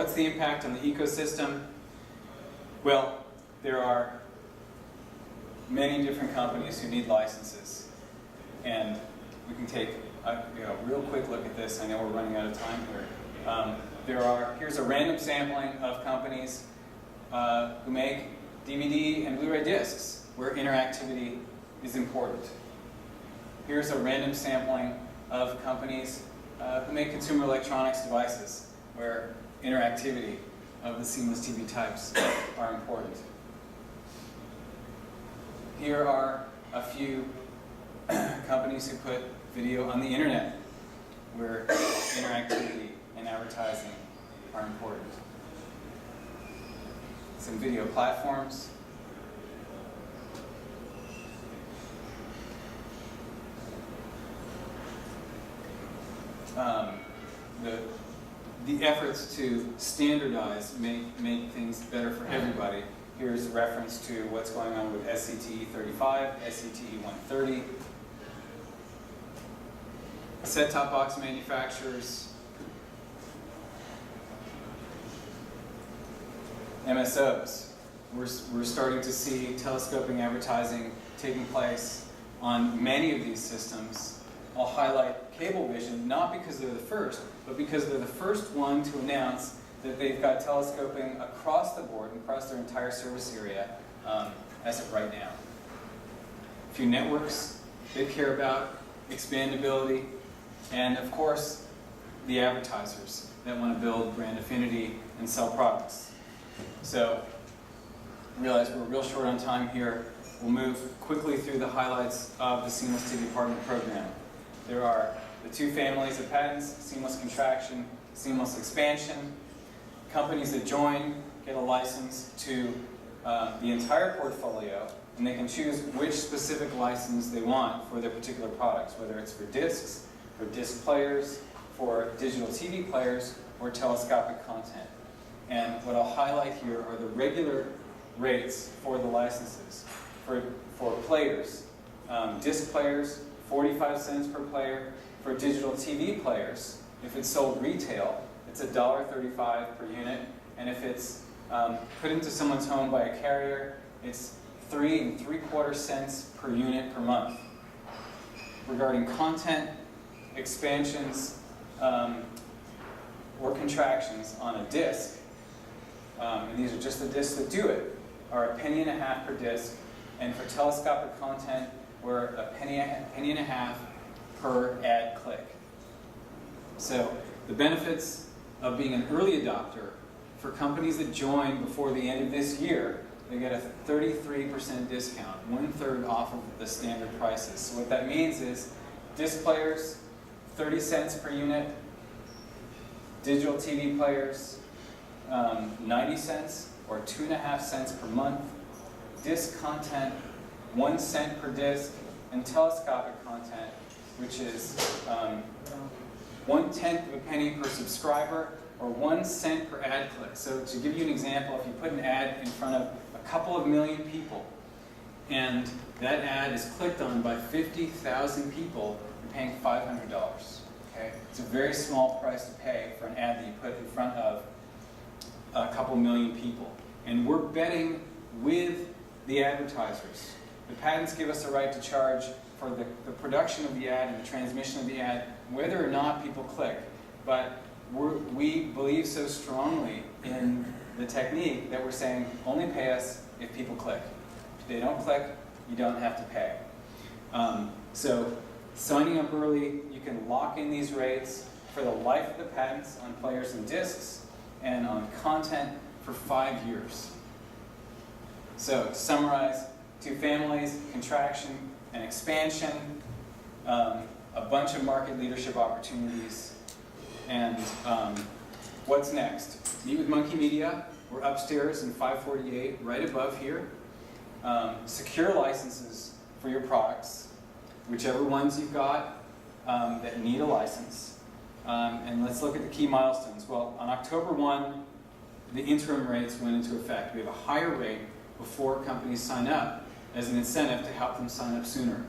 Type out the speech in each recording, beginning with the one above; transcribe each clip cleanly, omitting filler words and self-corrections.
what's the impact on the ecosystem? Well, there are many different companies who need licenses. And we can take a real quick look at this. I know we're running out of time here. Here's a random sampling of companies who make DVD and Blu-ray discs, where interactivity is important. Here's a random sampling of companies who make consumer electronics devices, where interactivity of the SeamlessTV types are important. Here are a few companies who put video on the internet, where interactivity and advertising are important. Some video platforms. The efforts to standardize make things better for everybody. Here's a reference to what's going on with SCTE 35, SCTE 130. Set-top box manufacturers, MSOs. We're starting to see telescoping advertising taking place on many of these systems. I'll highlight Cablevision, not because they're the first, but because they're the first one to announce that they've got telescoping across the board, across their entire service area, as of right now. A few networks they care about, expandability, and of course, the advertisers that want to build brand affinity and sell products. So, realize we're real short on time here. We'll move quickly through the highlights of the SeamlessTV Partner Program. There are the two families of patents, seamless contraction, seamless expansion. Companies that join get a license to the entire portfolio, and they can choose which specific license they want for their particular products, whether it's for discs, for disc players, for digital TV players, or telescopic content. And what I'll highlight here are the regular rates for the licenses. For players, disc players, 45 cents per player. For digital TV players, if it's sold retail, it's $1.35 per unit. And if it's put into someone's home by a carrier, it's 3 3/4 cents per unit per month. Regarding content, expansions, or contractions on a disc, and these are just the discs that do it, are $0.015 per disc, and for telescopic content, we're $0.015 per ad click. So the benefits of being an early adopter for companies that join before the end of this year, they get a 33% discount, 1/3 off of the standard prices. So what that means is disc players, 30 cents per unit, digital TV players, 90 cents or 2.5 cents per month, disc content, 1 cent per disc, and telescopic content, which is 1/10 of a penny per subscriber, or 1 cent per ad click. So to give you an example, if you put an ad in front of a couple of million people, and that ad is clicked on by 50,000 people, you're paying $500. Okay? It's a very small price to pay for an ad that you put in front of a couple million people. And we're betting with the advertisers. The patents give us the right to charge for the production of the ad and the transmission of the ad, whether or not people click. But we believe so strongly in the technique that we're saying, only pay us if people click. If they don't click, you don't have to pay. So signing up early, you can lock in these rates for the life of the patents on players and discs, and on content for 5 years. So to summarize, two families, contraction and expansion, a bunch of market leadership opportunities, and what's next? Meet with MONKEYmedia. We're upstairs in 548, right above here. Secure licenses for your products, whichever ones you've got that need a license. And let's look at the key milestones. Well, on October 1, the interim rates went into effect. We have a higher rate before companies sign up as an incentive to help them sign up sooner.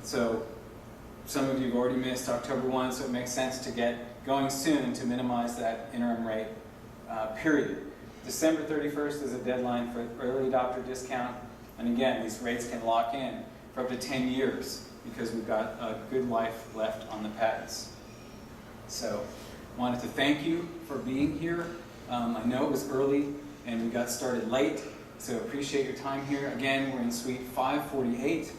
So some of you have already missed October 1, so it makes sense to get going soon to minimize that interim rate period. December 31st is a deadline for early adopter discount. And again, these rates can lock in for up to 10 years because we've got a good life left on the patents. So, wanted to thank you for being here. I know it was early and we got started late, so appreciate your time here. Again, we're in suite 548,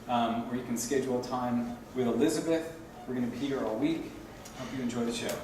where you can schedule time with Elizabeth. We're going to be here all week. Hope you enjoy the show.